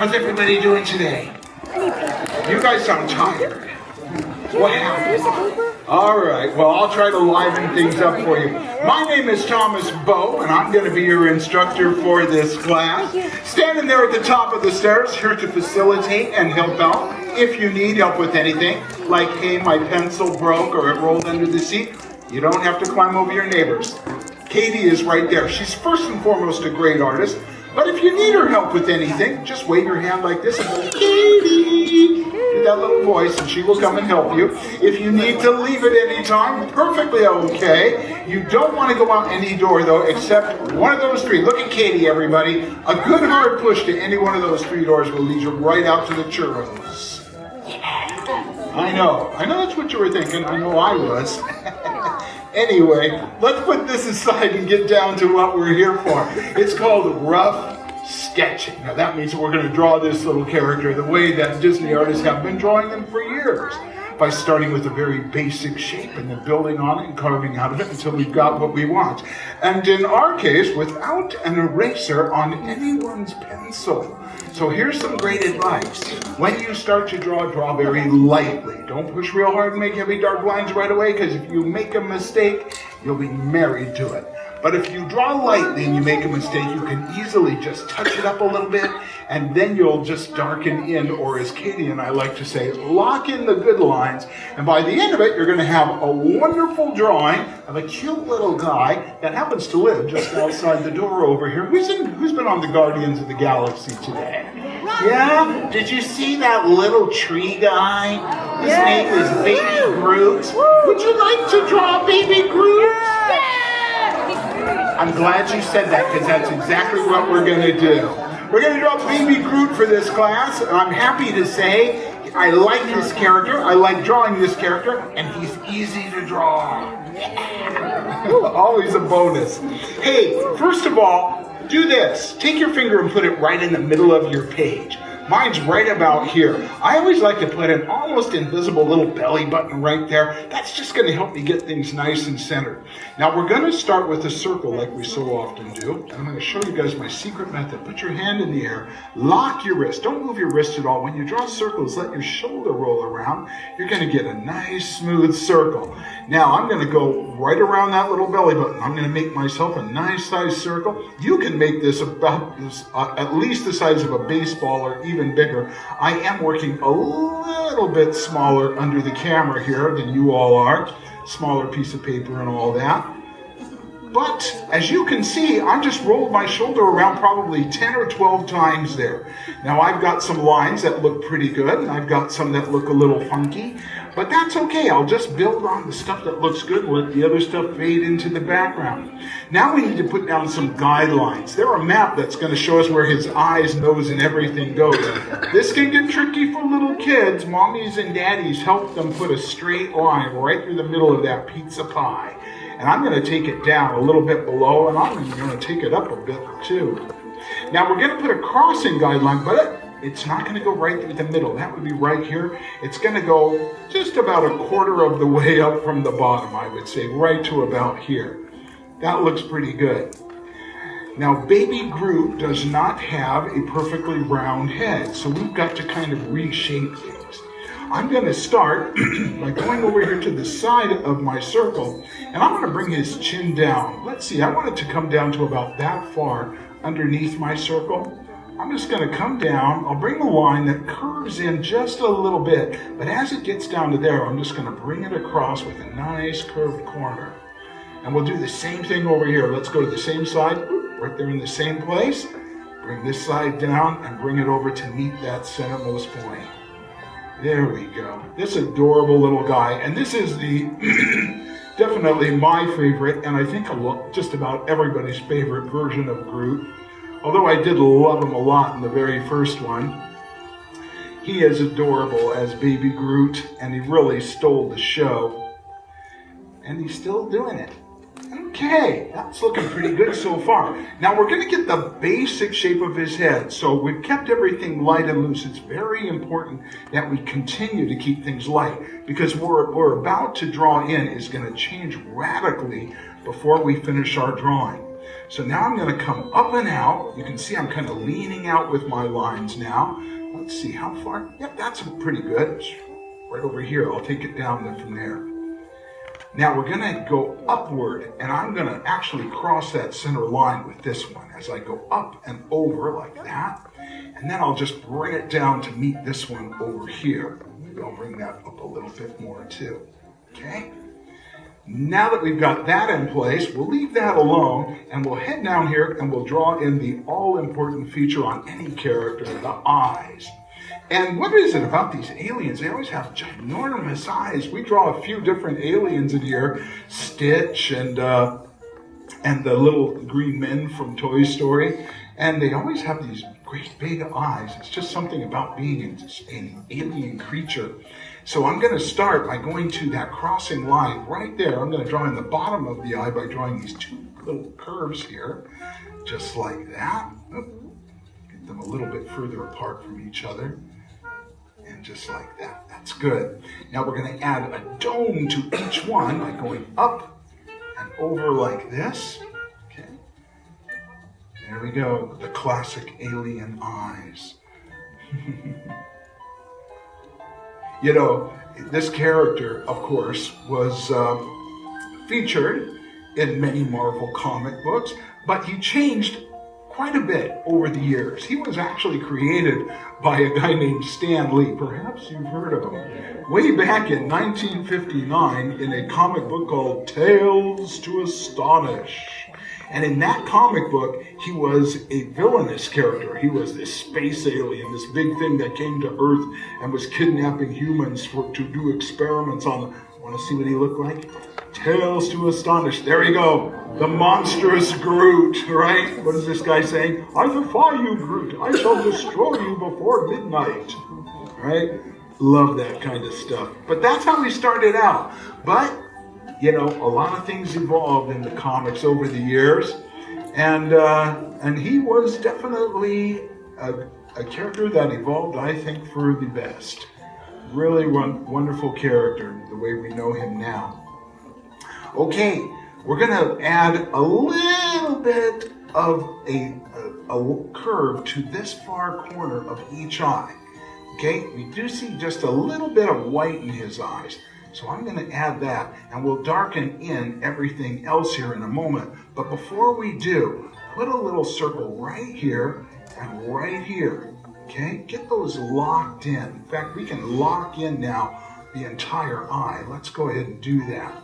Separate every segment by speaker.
Speaker 1: How's everybody doing today? You guys sound tired. What happened? All right, well, I'll try to liven things up for you. My name is Thomas Bowe, and I'm going to be your instructor for this class. Standing there at the top of the stairs, here to facilitate and help out. If you need help with anything, like, hey, my pencil broke or it rolled under the seat, you don't have to climb over your neighbors. Katie is right there. She's first and foremost a great artist. But if you need her help with anything, just wave your hand like this and go, Katie, with that little voice, and she will come and help you. If you need to leave at any time, perfectly okay. You don't want to go out any door, though, except one of those three. Look at Katie, everybody. A good hard push to any one of those three doors will lead you right out to the churros. I know that's what you were thinking. I know I was. Anyway, let's put this aside and get down to what we're here for. It's called rough sketching. Now that means we're going to draw this little character the way that Disney artists have been drawing them for years, by starting with a very basic shape and then building on it and carving out of it until we've got what we want. And in our case, without an eraser on anyone's pencil. So here's some great advice. When you start to draw very lightly. Don't push real hard and make heavy dark lines right away, because if you make a mistake, you'll be married to it. But if you draw lightly and you make a mistake, you can easily just touch it up a little bit, and then you'll just darken in, or as Katie and I like to say, lock in the good lines. And by the end of it, you're going to have a wonderful drawing of a cute little guy that happens to live just outside the door over here. Who's been on the Guardians of the Galaxy today? Yeah? Did you see that little tree guy? His name is Baby Groot. Would you like to draw Baby Groot? I'm glad you said that, because that's exactly what we're going to do. We're going to draw Baby Groot for this class, and I'm happy to say I like this character, I like drawing this character, and he's easy to draw. Always a bonus. Hey, first of all, do this. Take your finger and put it right in the middle of your page. Mine's right about here. I always like to put an almost invisible little belly button right there. That's just going to help me get things nice and centered. Now we're going to start with a circle like we so often do. And I'm going to show you guys my secret method. Put your hand in the air. Lock your wrist. Don't move your wrist at all. When you draw circles, let your shoulder roll around. You're going to get a nice smooth circle. Now I'm going to go right around that little belly button. I'm going to make myself a nice size circle. You can make this about this, at least the size of a baseball or even bigger. I am working a little bit smaller under the camera here than you all are. Smaller piece of paper and all that. But as you can see, I just rolled my shoulder around probably 10 or 12 times there. Now I've got some lines that look pretty good, and I've got some that look a little funky, but that's okay. I'll just build on the stuff that looks good and let the other stuff fade into the background. Now we need to put down some guidelines. They're a map that's going to show us where his eyes, nose, and everything goes. This can get tricky for little kids. Mommies and daddies help them put a straight line right through the middle of that pizza pie. And I'm going to take it down a little bit below, and I'm going to take it up a bit too. Now we're going to put a crossing guideline, but it's not going to go right through the middle. That would be right here. It's going to go just about a quarter of the way up from the bottom, I would say, right to about here. That looks pretty good. Now, Baby Groot does not have a perfectly round head, so we've got to kind of reshape things. I'm going to start by going over here to the side of my circle, and I'm going to bring his chin down. Let's see, I want it to come down to about that far underneath my circle. I'm just going to come down. I'll bring a line that curves in just a little bit, but as it gets down to there, I'm just going to bring it across with a nice curved corner. And we'll do the same thing over here. Let's go to the same side, right there in the same place. Bring this side down and bring it over to meet that centermost point. There we go. This adorable little guy. And this is the definitely my favorite, and I think just about everybody's favorite version of Groot. Although I did love him a lot in the very first one. He is adorable as Baby Groot, and he really stole the show. And he's still doing it. Okay, that's looking pretty good so far. Now we're going to get the basic shape of his head. So we've kept everything light and loose. It's very important that we continue to keep things light, because what we're about to draw in is going to change radically before we finish our drawing. So now I'm going to come up and out. You can see I'm kind of leaning out with my lines now. Let's see how far. Yep, that's pretty good. Right over here. I'll take it down then from there. Now we're going to go upward, and I'm going to actually cross that center line with this one as I go up and over like that. And then I'll just bring it down to meet this one over here. Maybe I'll bring that up a little bit more too. Okay? Now that we've got that in place, we'll leave that alone, and we'll head down here and we'll draw in the all-important feature on any character, the eyes. And what is it about these aliens? They always have ginormous eyes. We draw a few different aliens in here, Stitch and the little green men from Toy Story, and they always have these great big eyes. It's just something about being an alien creature. So I'm going to start by going to that crossing line right there. I'm going to draw in the bottom of the eye by drawing these two little curves here, just like that. Get them a little bit further apart from each other. And just like that. That's good. Now we're going to add a dome to each one by going up and over like this. Okay. There we go. The classic alien eyes. You know, this character, of course, was featured in many Marvel comic books, but he changed quite a bit over the years. He was actually created by a guy named Stan Lee. Perhaps you've heard of him. Way back in 1959 in a comic book called Tales to Astonish. And in that comic book, he was a villainous character. He was this space alien, this big thing that came to Earth and was kidnapping humans to do experiments on them. Want to see what he looked like? Tales to Astonish. There you go. The monstrous Groot, right? What is this guy saying? I defy you, Groot. I shall destroy you before midnight. Right? Love that kind of stuff. But that's how he started out. But you know, a lot of things evolved in the comics over the years, and he was definitely a character that evolved, I think, for the best. Really wonderful character, the way we know him now. Okay, we're going to add a little bit of a curve to this far corner of each eye. Okay, we do see just a little bit of white in his eyes. So I'm going to add that, and we'll darken in everything else here in a moment. But before we do, put a little circle right here and right here. Okay? Get those locked in. In fact, we can lock in now the entire eye. Let's go ahead and do that.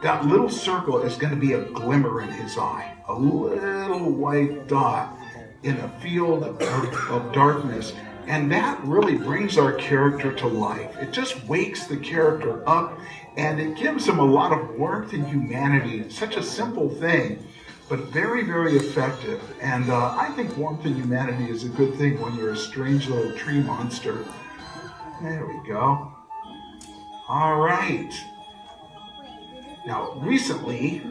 Speaker 1: That little circle is going to be a glimmer in his eye. A little white dot in a field of darkness. And that really brings our character to life. It just wakes the character up, and it gives him a lot of warmth and humanity. It's such a simple thing, but very, very effective. And I think warmth and humanity is a good thing when you're a strange little tree monster. There we go. All right. Now, recently,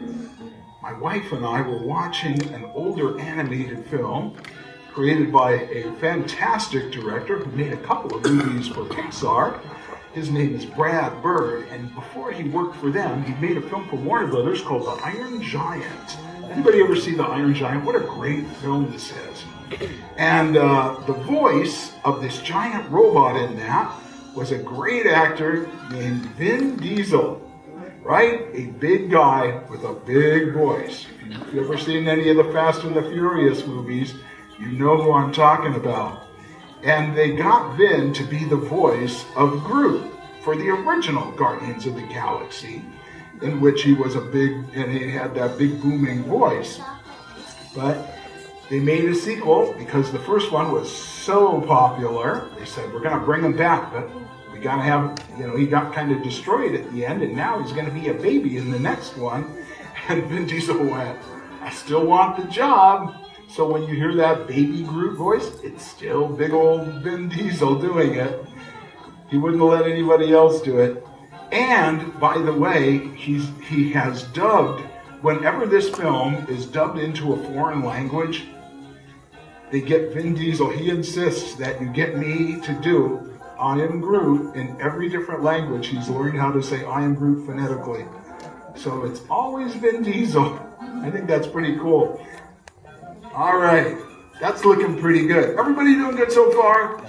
Speaker 1: my wife and I were watching an older animated film created by a fantastic director who made a couple of movies for Pixar. His name is Brad Bird, and before he worked for them, he made a film for Warner Brothers called The Iron Giant. Anybody ever see The Iron Giant? What a great film this is. And the voice of this giant robot in that was a great actor named Vin Diesel, right? A big guy with a big voice. If you've ever seen any of the Fast and the Furious movies, you know who I'm talking about. And they got Vin to be the voice of Groot for the original Guardians of the Galaxy, in which he was and he had that big booming voice. But they made a sequel because the first one was so popular. They said, we're going to bring him back, but we got to have, he got kind of destroyed at the end, and now he's going to be a baby in the next one. And Vin Diesel went, I still want the job. So when you hear that baby Groot voice, it's still big old Vin Diesel doing it. He wouldn't let anybody else do it. And, by the way, he has dubbed, whenever this film is dubbed into a foreign language, they get Vin Diesel. He insists that you get me to do I am Groot in every different language. He's learned how to say I am Groot phonetically. So it's always Vin Diesel I think that's pretty cool. All right, that's looking pretty good. Everybody doing good so far?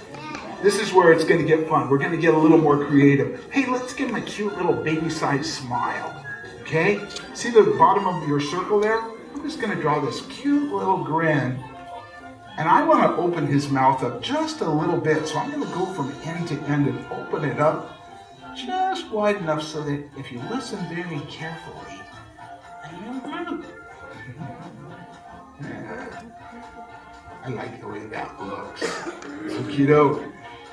Speaker 1: This is where it's going to get fun. We're going to get a little more creative. Hey, let's give him a cute little baby-sized smile. Okay? See the bottom of your circle there? I'm just going to draw this cute little grin. And I want to open his mouth up just a little bit. So I'm going to go from end to end and open it up just wide enough so that if you listen very carefully, I like the way that looks. Okie doke.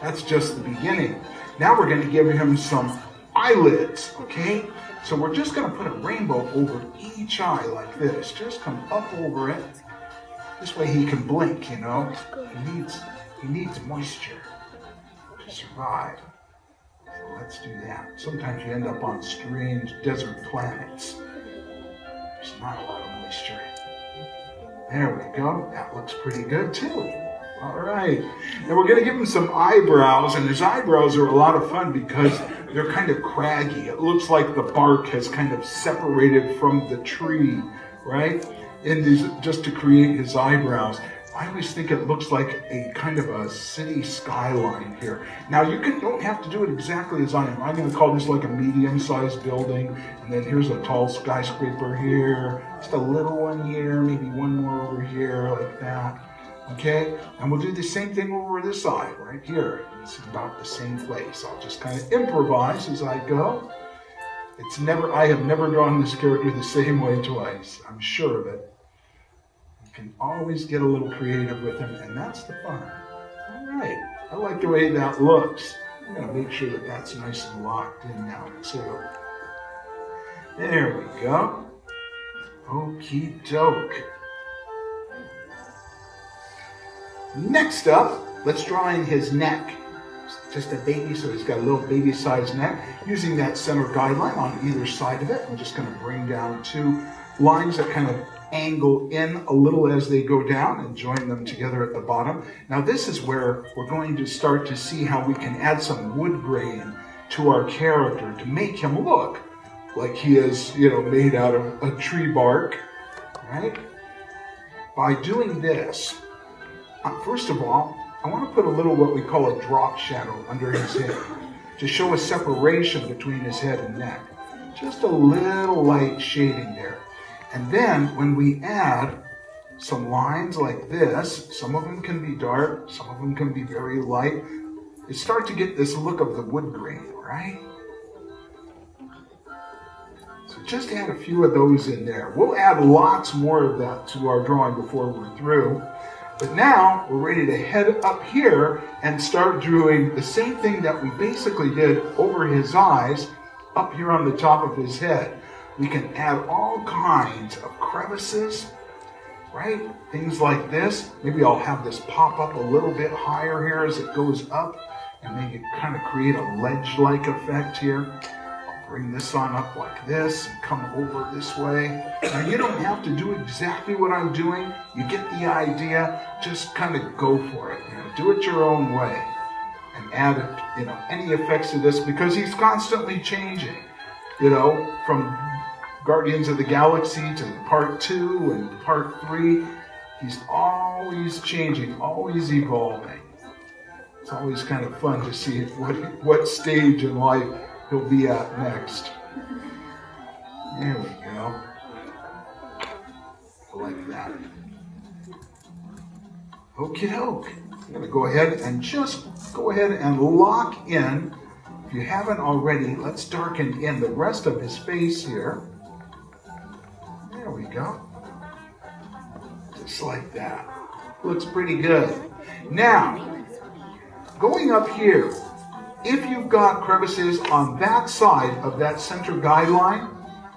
Speaker 1: That's just the beginning. Now we're going to give him some eyelids, okay? So we're just going to put a rainbow over each eye like this. Just come up over it. This way he can blink, you know. He needs moisture to survive. So let's do that. Sometimes you end up on strange desert planets. There's not a lot of moisture. There we go. That looks pretty good too. All right. Now we're going to give him some eyebrows, and his eyebrows are a lot of fun because they're kind of craggy. It looks like the bark has kind of separated from the tree, right? And just to create his eyebrows. I always think it looks like a kind of a city skyline here. Now you don't have to do it exactly as I am. I'm going to call this like a medium-sized building, and then here's a tall skyscraper here, just a little one here, maybe one more over here, like that. Okay, and we'll do the same thing over this side, right here. It's about the same place. I'll just kind of improvise as I go. I have never drawn this character the same way twice. I'm sure of it. You can always get a little creative with him, and that's the fun. All right, I like the way that looks. I'm going to make sure that that's nice and locked in now, too. There we go. Okie doke. Next up, let's draw in his neck. Just a baby, so he's got a little baby-sized neck. Using that center guideline on either side of it, I'm just going to bring down two lines that kind of angle in a little as they go down and join them together at the bottom. Now this is where we're going to start to see how we can add some wood grain to our character to make him look like he is, made out of a tree bark, right? By doing this, first of all, I want to put a little what we call a drop shadow under his head to show a separation between his head and neck. Just a little light shading there. And then when we add some lines like this, some of them can be dark, some of them can be very light, you start to get this look of the wood grain, right? So just add a few of those in there. We'll add lots more of that to our drawing before we're through. But now we're ready to head up here and start doing the same thing that we basically did over his eyes up here on the top of his head. We can add all kinds of crevices, right? Things like this. Maybe I'll have this pop up a little bit higher here as it goes up and maybe kind of create a ledge-like effect here. I'll bring this on up like this and come over this way. Now you don't have to do exactly what I'm doing. You get the idea. Just kind of go for it. Do it your own way and add any effects to this because he's constantly changing. From Guardians of the Galaxy to part 2 and part 3, he's always changing, always evolving. It's always kind of fun to see what stage in life he'll be at next. There we go. Like that. Okie doke. I'm going to go ahead and lock in. If you haven't already, let's darken in the rest of his face here. There we go. Just like that. Looks pretty good. Now, going up here, if you've got crevices on that side of that center guideline,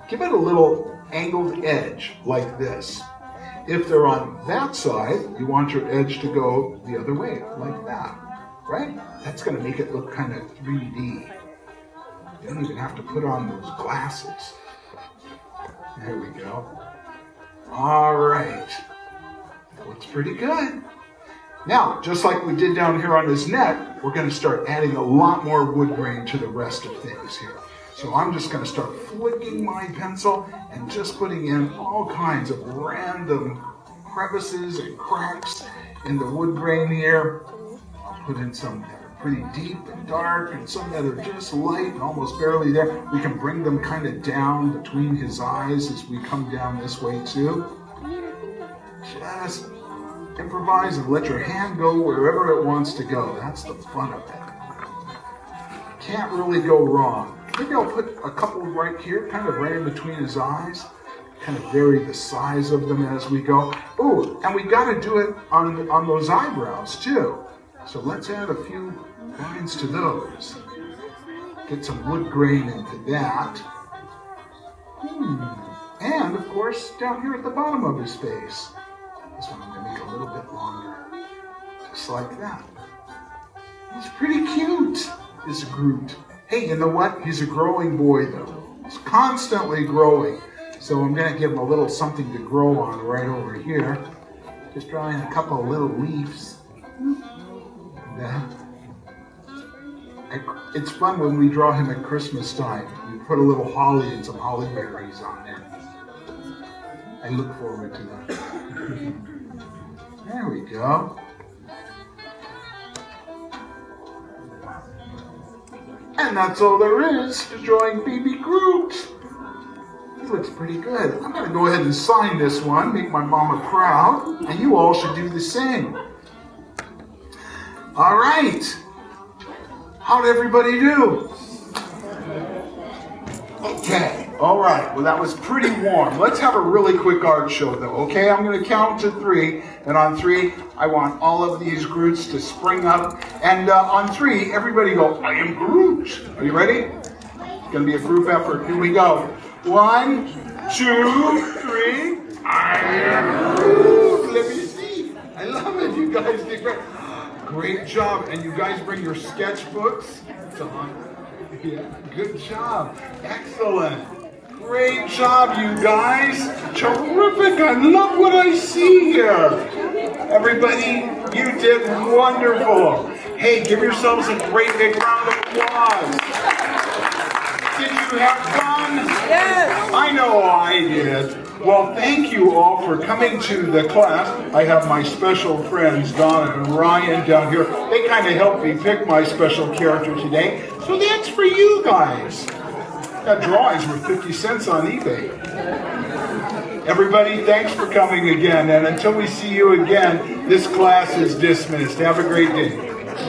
Speaker 1: give it a little angled edge like this. If they're on that side, you want your edge to go the other way, like that, right? That's going to make it look kind of 3D. You don't even have to put on those glasses. There we go. All right. That looks pretty good. Now, just like we did down here on his neck, we're going to start adding a lot more wood grain to the rest of things here. So I'm just going to start flicking my pencil and just putting in all kinds of random crevices and cracks in the wood grain here. I'll put in some that are pretty deep and dark and some that are just light and almost barely there. We can bring them kind of down between his eyes as we come down this way too. Just improvise and let your hand go wherever it wants to go. That's the fun of it. Can't really go wrong. Maybe I'll put a couple right here, kind of right in between his eyes. Kind of vary the size of them as we go. Oh, and we got to do it on those eyebrows too. So let's add a few lines to those. Get some wood grain into that. And of course, down here at the bottom of his face. This one I'm going to make a little bit longer. Just like that. He's pretty cute, is Groot. Hey, you know what? He's a growing boy though. He's constantly growing. So I'm going to give him a little something to grow on right over here. Just drawing a couple of little leaves. It's fun when we draw him at Christmas time. We put a little holly and some holly berries on there. I look forward to that. There we go. And that's all there is to drawing Baby Groot. He looks pretty good. I'm going to go ahead and sign this one, make my mama proud, and you all should do the same. All right. How'd everybody do? Okay. All right. Well, that was pretty warm. Let's have a really quick art show, though. Okay, I'm going to count to 3, and on 3, I want all of these Groots to spring up. And on 3, everybody go, I am Groot. Are you ready? It's going to be a group effort. Here we go. 1, 2, 3. I am Groot. Let me see. I love it. You guys did great. Great job. And you guys bring your sketchbooks. Yeah, good job. Excellent. Great job, you guys. Terrific. I love what I see here. Everybody, you did wonderful. Hey, give yourselves a great big round of applause. Did you have fun? Yes. I know I did. Well, thank you all for coming to the class. I have my special friends, Donna and Ryan, down here. They kind of helped me pick my special character today. So that's for you guys. That drawings were 50 cents on eBay. Everybody, thanks for coming again. And until we see you again, this class is dismissed. Have a great day.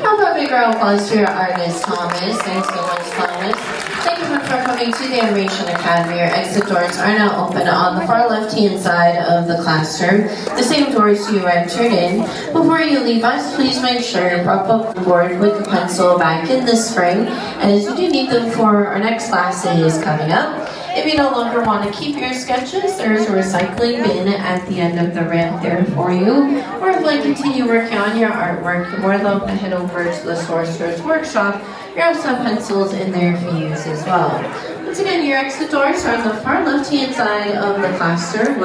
Speaker 2: How about a big round of applause to your artist, Thomas? Thanks so much, Thomas. Thank you for coming to the Animation Academy. Our exit doors are now open on the far left-hand side of the classroom, the same doors you entered in. Before you leave us, please make sure you prop up the board with the pencil back in the spring, as we do need them for our next class that is coming up. If you no longer want to keep your sketches, there is a recycling bin at the end of the ramp there for you. Or if you like to continue working on your artwork, you're more than welcome to head over to the Sorcerer's Workshop. You also have pencils in there for use as well. Once again, your exit doors are on the far left-hand side of the classroom.